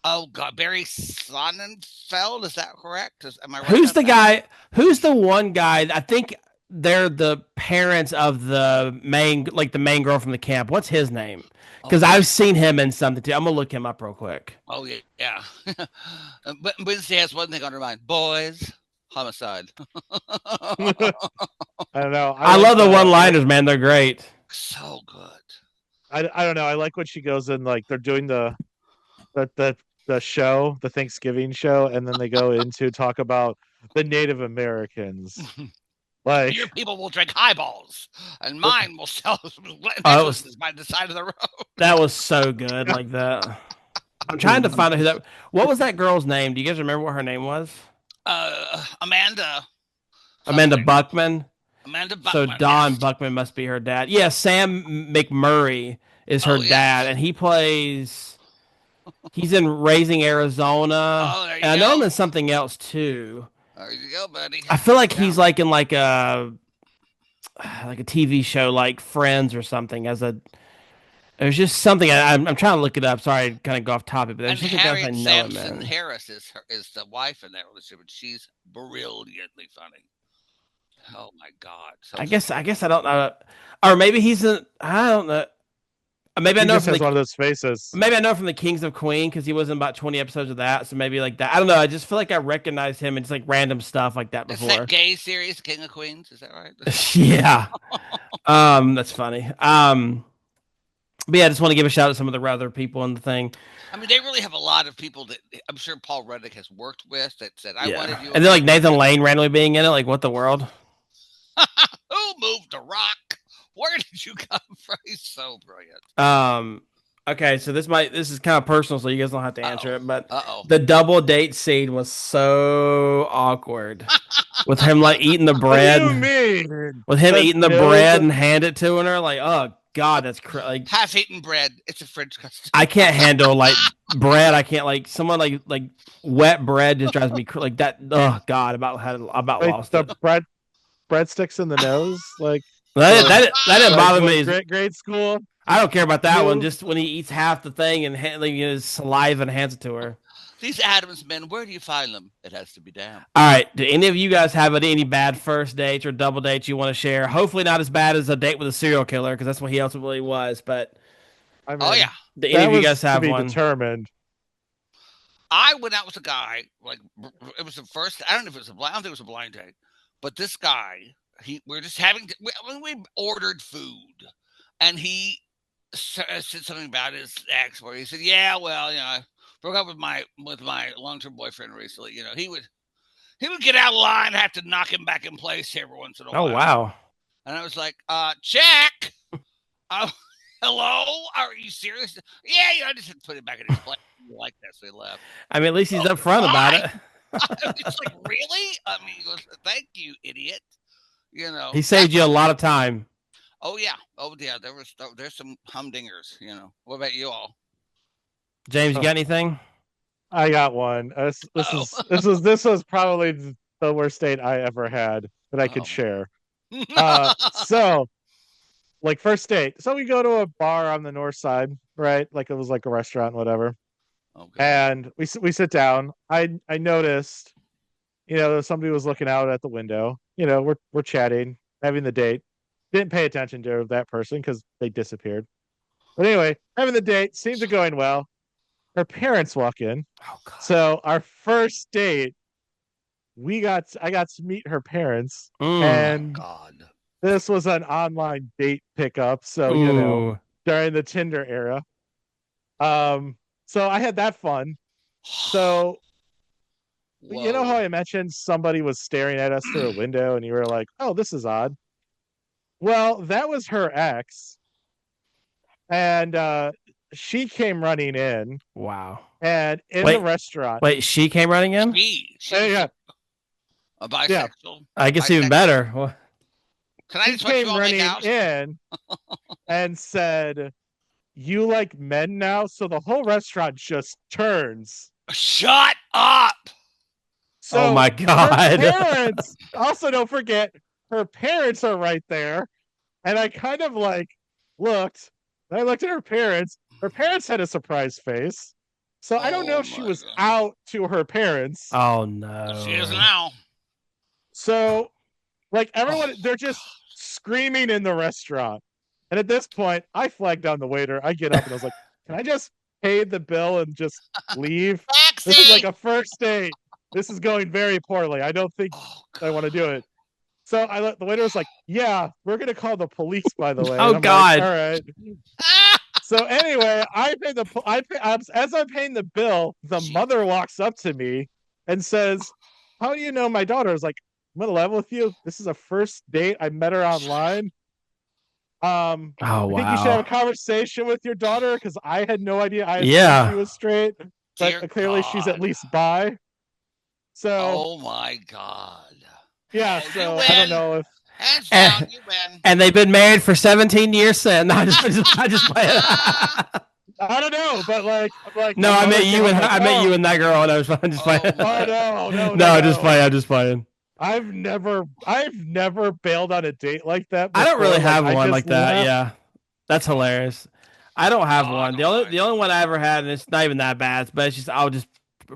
Oh God, Barry Sonnenfeld. Is that correct? Am I right? Who's the guy? Who's the one guy? I think they're the parents of the main girl from the camp. What's his name? Because I've seen him in something too. I'm gonna look him up real quick. Oh yeah. But Wednesday has one thing on her mind: boys, homicide. I don't know. I love the one-liners, man. They're great. So good. I don't know. I like when she goes in, like they're doing the show, the Thanksgiving show, and then they go into talk about the Native Americans. Like, Your people will drink highballs, and mine will sell Oh, it was necklaces by the side of the road. that was so good, like that. I'm trying to find out who that. What was that girl's name? Do you guys remember what her name was? Amanda Amanda something. Buckman. Amanda So Buckman. Don Yes. Buckman must be her dad. Yeah, Sam McMurray is her Oh dad, yes. and he plays. He's in Raising Arizona, Oh, there and you I know him go. in something else too. There you go, buddy. I feel like Yeah. he's like in like a TV show like Friends or something. As a there's just something I'm trying to look it up. Sorry, to kind of go off topic, but there's And something else I Harriet know him Sampson in. Harris is the wife in that relationship, and she's brilliantly funny. Oh my God, so funny. I guess I don't know, or maybe he's in. I don't know. Maybe I he know just from has the one of those faces. Maybe I know from the Kings of Queen because he was in about 20 episodes of that. So maybe like that. I don't know. I just feel like I recognized him in just like random stuff like that It's that before. gay series, King of Queens. Is that right? Yeah. That's funny. But yeah, I just want to give a shout out to some of the other people in the thing. I mean, they really have a lot of people that I'm sure Paul Reddick has worked with that said, "I Yeah. wanted you And on then my like Nathan show." Lane randomly being in it. Like, what the world? Who moved the rock? Where did you come from? He's so brilliant. Um, okay, so this is kind of personal, so you guys don't have to answer Uh-oh. it. But Uh-oh. the double date scene was so awkward with him like eating the What do you bread. mean? With him The eating the build, bread and hand it to her, like, oh god, like Half-eaten bread. It's a French custom. I can't handle like bread. I can't like someone like wet bread just drives me like that. Oh god, about like lost the it. breadsticks in the nose, like That the that didn't like bother what me. grade school I don't care about that one. move. Just when he eats half the thing and like, his saliva and hands it to her. These Addams men, where do you find them? It has to be damn. All right. Do any of you guys have any bad first dates or double dates you want to share? Hopefully not as bad as a date with a serial killer because that's what he ultimately was. But I Oh mean, yeah. do any that of you guys was to have be one? determined. I went out with a guy, like it was the first. I don't know if it was a blind. I don't think it was a blind date, but this guy, we're just having. We ordered food, and he said something about his ex, where he said, "Yeah, well, I broke up with my long term boyfriend recently. He would get out of line, have to knock him back in place every once in a Oh while." wow. And I was like, check. Uh, hello? Are you serious? Yeah, I just had to put it back in his place. Like that, so he left. I mean, at least he's Oh, upfront about why? it. It's like, really? I mean, he goes, thank you, idiot. He That's saved you a lot of time. oh yeah. Oh yeah, there's some humdingers, What about you all? James, you Oh, got anything? I got one. This Oh. is this was probably the worst date I ever had that I could Oh share. man. So like first date. So we go to a bar on the north side, right? Like it was like a restaurant, whatever. Okay. And we sit down. I noticed, somebody was looking out at the window. We're chatting, having the date. Didn't pay attention to that person because they disappeared. But anyway, having the date seems to going well. Her parents walk in. Oh god. So our first date, I got to meet her parents, Oh Mm. my and god. this was an online date pickup. So Ooh. during the Tinder era. So I had that fun. So you know how Whoa. I mentioned somebody was staring at us through a window, and you were like, "Oh, this is odd." Well, that was her ex, and she came running in, Wow. and in the Wait, restaurant, wait. She came running in. She yeah, was yeah, a yeah, bisexual. I guess even better. Well, Can I she just watch you came all make running out? in and said, "You like men now?" So the whole restaurant just turns. Shut up. oh So my her god. parents, also don't forget, her parents are right there. And I kind of like looked, and I looked at her parents. Her parents had a surprise face. So I don't know Oh if she my was god. out to her parents. Oh She is no. now. So like Oh everyone, they're just god. screaming in the restaurant. And at this point, I flagged down the waiter. I get up and I was like, "Can I just pay the bill and just leave? This is like Taxi. a first date. This is going very poorly. I don't think Oh I want to do it." So the waiter was like, "Yeah, we're gonna call the police, by the way." Oh And I'm like, "All god. right." god. So anyway, as I'm paying the bill, the Jeez. mother walks up to me and says, "How do you know my daughter?" I was like, I'm gonna level with you. This is a first date. I met her online. Oh I think you should have a wow. conversation with your daughter because I had no idea. I assumed she Yeah. was straight, but Dear clearly she's at God. least bi. So Oh my God. yeah, Oh, you so I don't win. know if Hands down, And, you win. and they've been married for 17 years since. No, I just play it. I don't know, but like No, my I mother met came you up and like, I met oh, you and that girl, and I was I'm just playing. Oh oh my. no, no, no, No, just no. playing. I'm just playing. I've never bailed on a date like that I don't really before. Like have I one just like that. left. Yeah, that's hilarious. I don't have God one. The Almighty. only one I ever had, and it's not even that bad, but it's just I'll just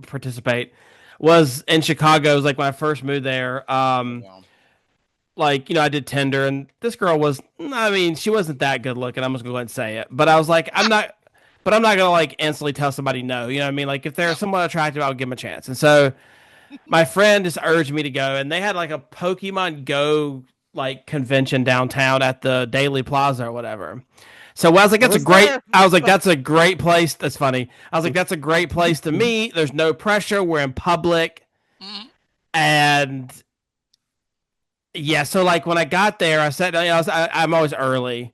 participate. Was in Chicago. It was like when I first moved there. Yeah. Like I did Tinder, and this girl was. I mean, she wasn't that good looking. I'm just gonna go ahead and say it. But I was like, I'm not. But I'm not gonna like instantly tell somebody no. You know what I mean? Like if they're No. somewhat attractive, I'll give them a chance. And so my friend just urged me to go, and they had like a Pokemon Go like convention downtown at the Daily Plaza or whatever. So I was like, I that's a was great. there. I was like, that's a great place. That's funny. I was like, that's a great place to meet. There's no pressure. We're in public, Mhm. and yeah. So like when I got there, I said, I'm always early,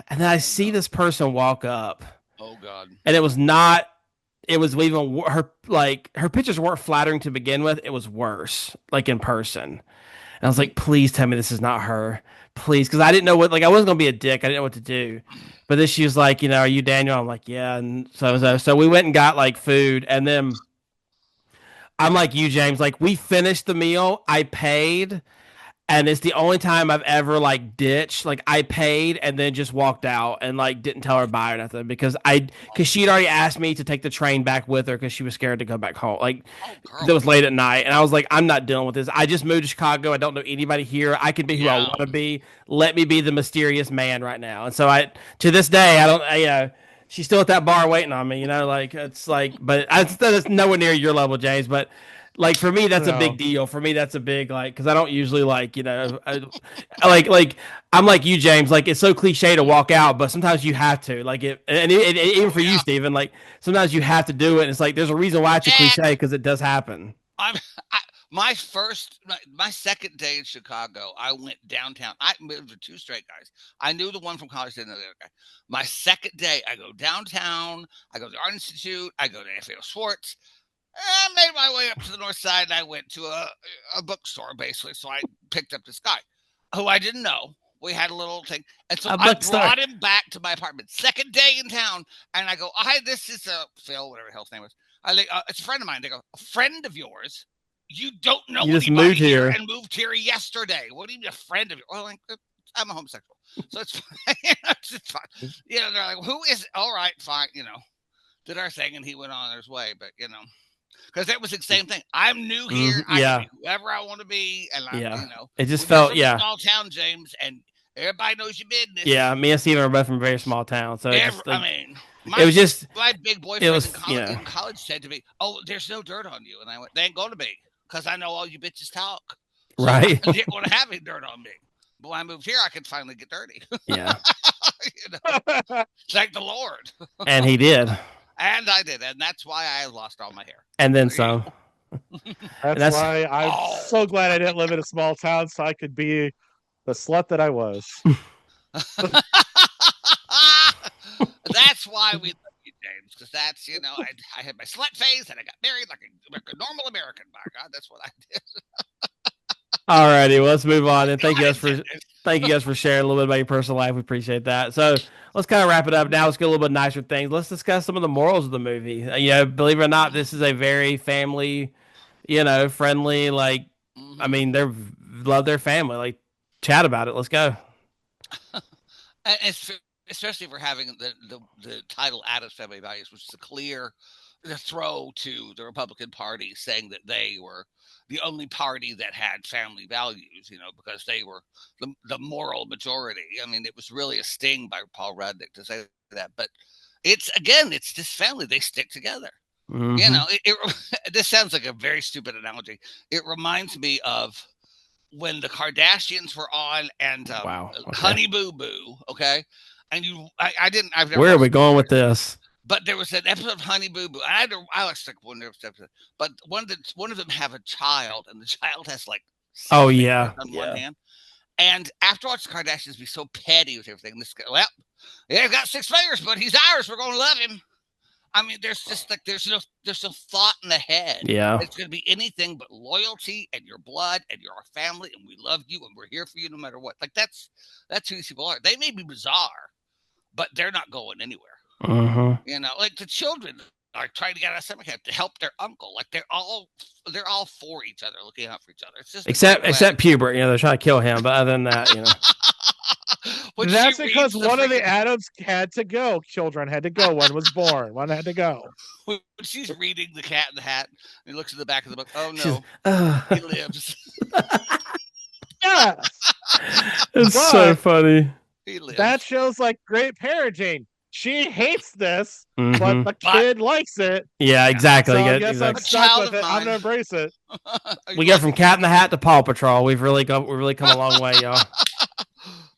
and then I Oh see no. this person walk up, Oh God. and it was not. It was even her pictures weren't flattering to begin with. It was worse, like in person. And I was like, please tell me this is not her. Please. Because I didn't know what, like, I wasn't going to be a dick. I didn't know what to do. But then she was like, are you Daniel? I'm like, yeah. And so we went and got like food. And then I'm like you, James. Like, we finished the meal. I paid. And it's the only time I've ever like ditched. Like I paid and then just walked out and like didn't tell her bye or nothing because she'd already asked me to take the train back with her because she was scared to go back home. Like Oh it girl. was late at night, and I was like, I'm not dealing with this. I just moved to Chicago. I don't know anybody here. I can be who I Yeah. want to be. Let me be the mysterious man right now. And so to this day, I don't. She's still at that bar waiting on me. Like it's like, but that's nowhere near your level, James. But like for me, that's a big No, deal. For me, that's a big like because I don't usually like like I'm like you, James. Like it's so cliche to walk out, but sometimes you have to. Like even Oh for you, yeah. Stephen. Like sometimes you have to do it. And it's like there's a reason why it's a And cliche because it does happen. I'm I, my second day in Chicago, I went downtown. I moved with two straight guys. I knew the one from college, didn't know the other guy. My second day, I go downtown. I go to the Art Institute. I go to FAO Schwartz. I made my way up to the north side. And I went to a bookstore basically. So I picked up this guy who I didn't know. We had a little thing, and so A I bookstore. brought him back to my apartment. Second day in town, and I go, "Hi, this is Phil, whatever the hell's name was." It's a friend of mine. They go, "A friend of yours? You don't know You just anybody moved here here. and moved here yesterday. What do you mean a friend of yours?" Well, like, I'm a homosexual, so it's fine. It's fine. They're like, "Who is?" All right, fine. Did our thing, and he went on his way. But because it was the same thing. I'm new here. I can Yeah, be whoever I want to be, and yeah. It just you're felt from a yeah, small town, James, and everybody knows your business. yeah. Me and Steven are both from a very small town, so it just I like mean, it my was just my big it boyfriend was in college said to me, "Oh, there's no dirt on you," and I went, "They ain't going to be, because I know all you bitches talk, so right. I didn't want to have any dirt on me." But when I moved here, I could finally get dirty. Yeah, Thank the Lord, and he did, and I did, and that's why I lost all my hair. and then There you some. go. And that's that's why I'm Oh. so glad I didn't live in a small town so I could be the slut that I was. That's why we love you, James, because that's I had my slut phase and I got married like a normal American. By God, that's what I did. alrighty. Well, let's move on, and No, I thank you guys for sharing a little bit about your personal life. We appreciate that. So let's kind of wrap it up now. Let's get a little bit nicer things. Let's discuss some of the morals of the movie. Believe it or not, this is a very family, friendly. Like, I Mm-hmm. mean, they love their family. Like, chat about it. Let's go. And especially for having the title Addams Family Values, which is a clear the throw to the Republican Party, saying that they were the only party that had family values, because they were the moral majority. I mean, it was really a sting by Paul Rudnick to say that, but it's this family. They stick together. Hmm. This sounds like a very stupid analogy. It reminds me of when the Kardashians were on and Wow. Okay. Honey Boo Boo, okay? And I've never Where are watched we it, going with this? but there was an episode of Honey Boo Boo. I like one episode, but one of them have a child, and the child has like Oh, six yeah. fingers on one Yeah. hand. And after watching the Kardashians be so petty with everything, this guy, well, yeah, he's got 6 fingers, but he's ours. We're gonna love him. I mean, there's just like there's no thought in the head. Yeah. It's gonna be anything but loyalty and your blood and you're our family and we love you and we're here for you no matter what. Like that's who these people are. They may be bizarre, but they're not going anywhere. Mm-hmm. You know, like the children are trying to get out of summer camp to help their uncle. Like they're all for each other, looking out for each other. It's just a great way. Except Pubert, they're trying to kill him. But other than that, When That's she because reads the one of the freaking Adams had to go. Children had to go. One was born. One had to go. when she's reading The Cat in the Hat, and he looks at the back of the book. Oh she's, no, he lives. Yes. it's But so funny. He lives. that shows like great parenting. She hates this, but Mhm. the kid likes it. Yeah, exactly. So I Yeah, guess I'm exactly. A stuck child with of it. I'm mine. gonna embrace it. We go from Cat in the Hat to Paw Patrol. We've really come a long way, y'all.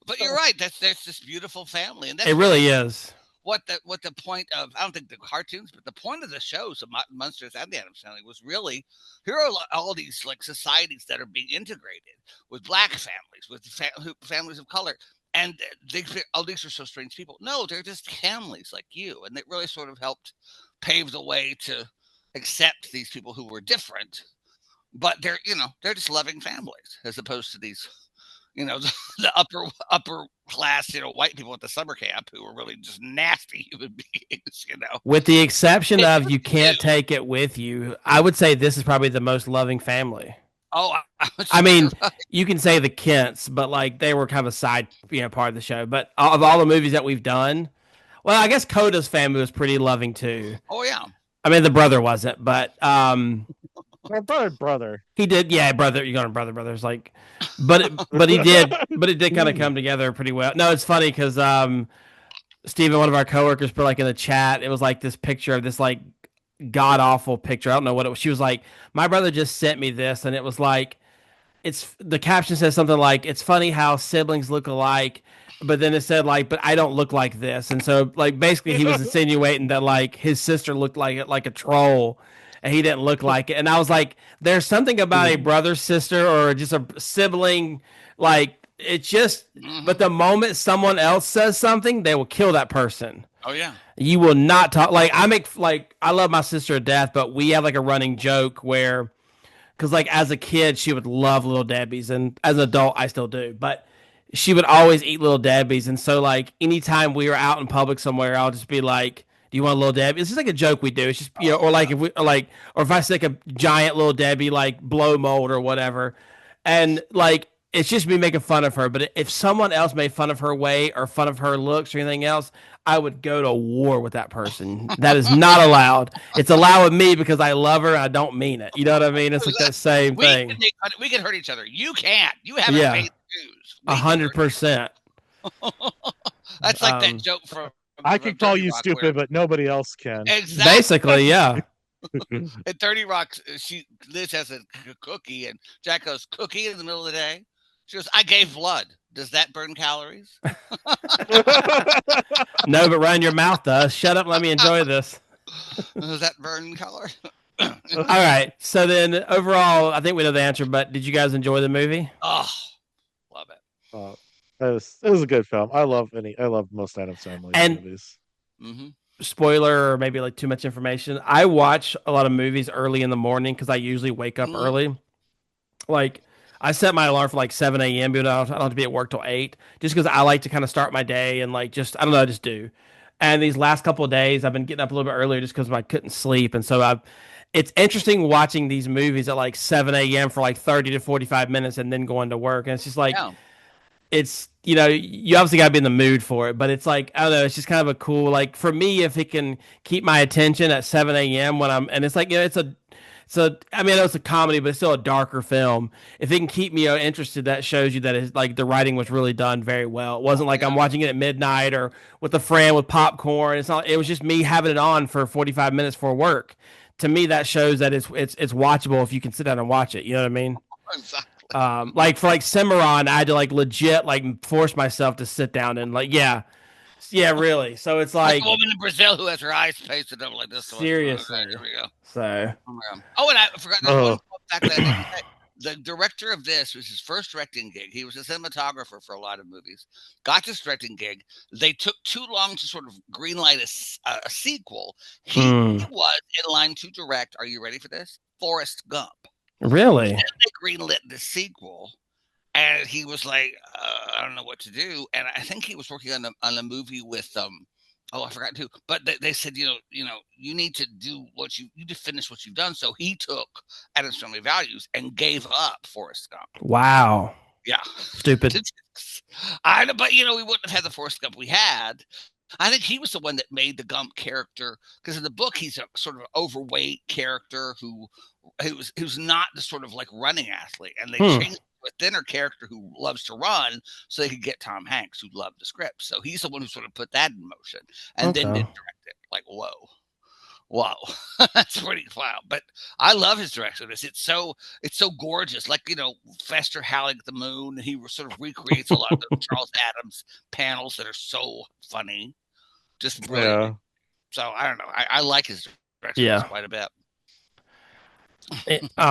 But you're right. There's this beautiful family, and that's It really is. what the point of. I don't think the cartoons, but the point of the shows of Munsters and the Addams Family was really here are all these like societies that are being integrated with black families, with families of color, and oh, these are so strange people. No, they're just families like you, and it really sort of helped pave the way to accept these people who were different, but they're just loving families as opposed to these the upper class white people at the summer camp who were really just nasty human beings. With the exception It's of you can't new. take it with you, I would say this is probably the most loving family. Oh, I mean, you can say the Kents, but like they were kind of a side, part of the show. But of all the movies that we've done, well, I guess Coda's family was pretty loving too. oh yeah. I mean, the brother wasn't, but My brother. he did. Yeah, brother, you're going brothers like, but he did, but it did kind of come together pretty well. No, it's funny because Steven, one of our coworkers, put like in the chat, it was like this picture of this like god awful picture. I don't know what it was. She was like, my brother just sent me this, and it was like, the caption says something like, it's funny how siblings look alike, but then it said like, but I don't look like this. And so like basically he was insinuating that like his sister looked like a troll and he didn't look like it. And I was like, there's something about a brother, sister, or just a sibling, like it's just, but the moment someone else says something, they will kill that person. Oh yeah. You will not talk. Like I love my sister to death, but we have like a running joke where, because like as a kid she would love Little Debbie's, and as an adult I still do, but she would always eat Little Debbie's, and so like anytime we were out in public somewhere, I'll just be like, "Do you want a Little Debbie?" It's just like a joke we do. It's just or like if we or if I stick a giant Little Debbie like blow mold or whatever, and like it's just me making fun of her. But if someone else made fun of her weight or fun of her looks or anything else, I would go to war with that person. That is not allowed. It's allowed with me because I love her and I don't mean it. You know what I mean? It's like that same thing. We can hurt each other. You can't. You haven't Yeah. made the shoes. We can hurt 100%. That's like that joke from I from can call 30 you Rock stupid, where- but nobody else can. Exactly. Basically, yeah. In 30 Rock, Liz has a cookie, and Jack goes, "Cookie in the middle of the day." She goes, "I gave blood. Does that burn calories?" No, but run your mouth does. Shut up. Let me enjoy this. Does that burn calories? All right. So then overall, I think we know the answer, but did you guys enjoy the movie? Oh, love it. It was a good film. I love most Addams Family And- movies. Mm-hmm. Spoiler or maybe like too much information. I watch a lot of movies early in the morning because I usually wake up early. Like I set my alarm for like 7 a.m. But I don't have to be at work till 8 just because I like to kind of start my day and like just, I don't know, I just do. And these last couple of days, I've been getting up a little bit earlier just because I couldn't sleep. And so it's interesting watching these movies at like 7 a.m. for like 30 to 45 minutes and then going to work. And it's just like, it's, you obviously got to be in the mood for it, but it's like, I don't know, it's just kind of a cool, like for me, if it can keep my attention at 7 a.m. and it's like, I mean, I know it's a comedy, but it's still a darker film. If it can keep me interested, that shows you that it's like the writing was really done very well. It wasn't like I'm watching it at midnight or with a friend with popcorn. It was just me having it on for 45 minutes for work. To me, that shows that it's watchable if you can sit down and watch it. You know what I mean? Exactly. Like for like Cimarron, I had to like legit like force myself to sit down and like yeah, really. So it's like a woman in Brazil who has her eyes pasted up like this. Seriously. Okay, here we go. So Oh, and I forgot one fact that I didn't say. The director of this was his first directing gig. He was a cinematographer for a lot of movies. Got this directing gig. They took too long to sort of greenlight a sequel. He was in line to direct. Are you ready for this? Forrest Gump. Really? Then they greenlit the sequel, and he was like, I don't know what to do. And I think he was working on a movie with oh, I forgot to. But they said, you need to do you need to finish what you've done. So he took Addams Family Values and gave up Forrest Gump. Wow. Yeah. Stupid. But we wouldn't have had the Forrest Gump we had. I think he was the one that made the Gump character, because in the book he's a sort of overweight character who's not the sort of like running athlete, and they changed to a thinner character who loves to run so they could get Tom Hanks, who loved the script. So he's the one who sort of put that in motion and then did direct it. Like, whoa, that's pretty wild. But I love his direction. It's so gorgeous. Like, Fester howling at the moon. He sort of recreates a lot of the Charles Addams panels that are so funny. Just brilliant. Yeah. So I don't know. I like his direction quite a bit.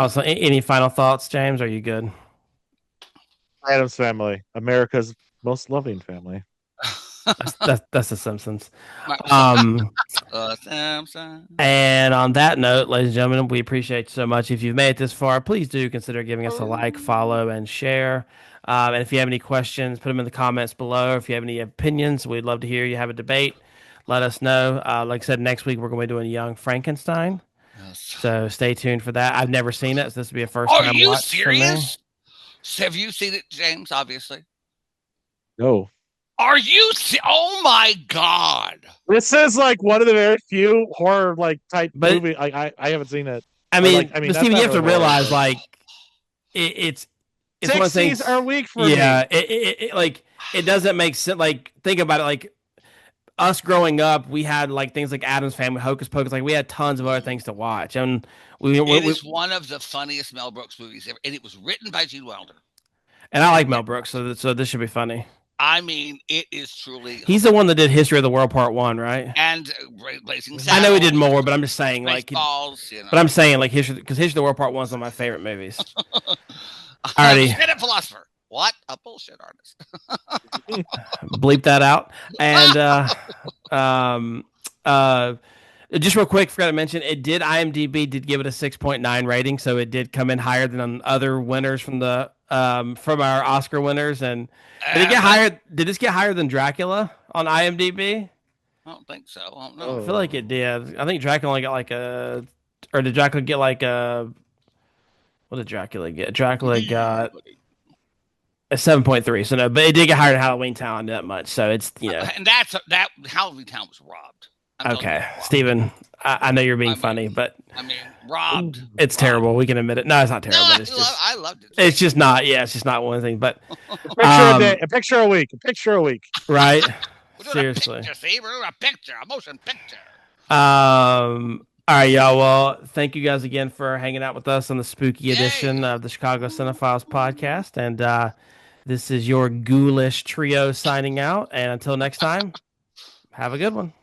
So any final thoughts, James? Are you good? Addams Family, America's most loving family. That's the Simpsons. And on that note, ladies and gentlemen, we appreciate you so much. If you've made it this far, please do consider giving us a like, follow, and share. And if you have any questions, put them in the comments below. If you have any opinions, we'd love to hear you have a debate. Let us know. Like I said, next week we're going to be doing Young Frankenstein. Yes. So stay tuned for that. I've never seen it, so this will be a first time watch. Are you serious? Have you seen it, James? Obviously. No. Are you? Oh my God! This is like one of the very few horror type movie. I haven't seen it. I mean, but Steven, you have to realize it's 60s are weak for me. Yeah, it doesn't make sense. Like, think about it. Like, us growing up, we had things like Addams Family, Hocus Pocus. Like, we had tons of other things to watch, and it is one of the funniest Mel Brooks movies ever, and it was written by Gene Wilder. And I like Mel Brooks, so this should be funny. I mean, it is truly. He's the one that did History of the World Part 1, right? And Blazing Saddles. I know he did more, but I'm just saying, Balls, But I'm saying, History, because History of the World Part 1 is one of my favorite movies. Alrighty. Minute philosopher. What a bullshit artist. Bleep that out. And just real quick, forgot to mention, IMDb did give it a 6.9 rating, so it did come in higher than other winners from the from our Oscar winners. And did it get higher? Did this get higher than Dracula on IMDb? I don't think so. I don't know. I feel like it did. I think Dracula only got or did Dracula get what did Dracula get? Dracula got a 7.3. So no, but it did get higher than Halloween Town that much. So it's and that Halloween Town was robbed. Okay, Steven, I know you're being funny, but I mean, robbed. It's terrible. We can admit it. No, it's not terrible. No, it's I loved it. It's just not. Yeah, it's just not one thing. But a picture a week. Right? Seriously. We're doing a picture, a motion picture. All right, y'all. Well, thank you guys again for hanging out with us on the spooky edition of the Chicago Cinephiles podcast. And this is your ghoulish trio signing out. And until next time, have a good one.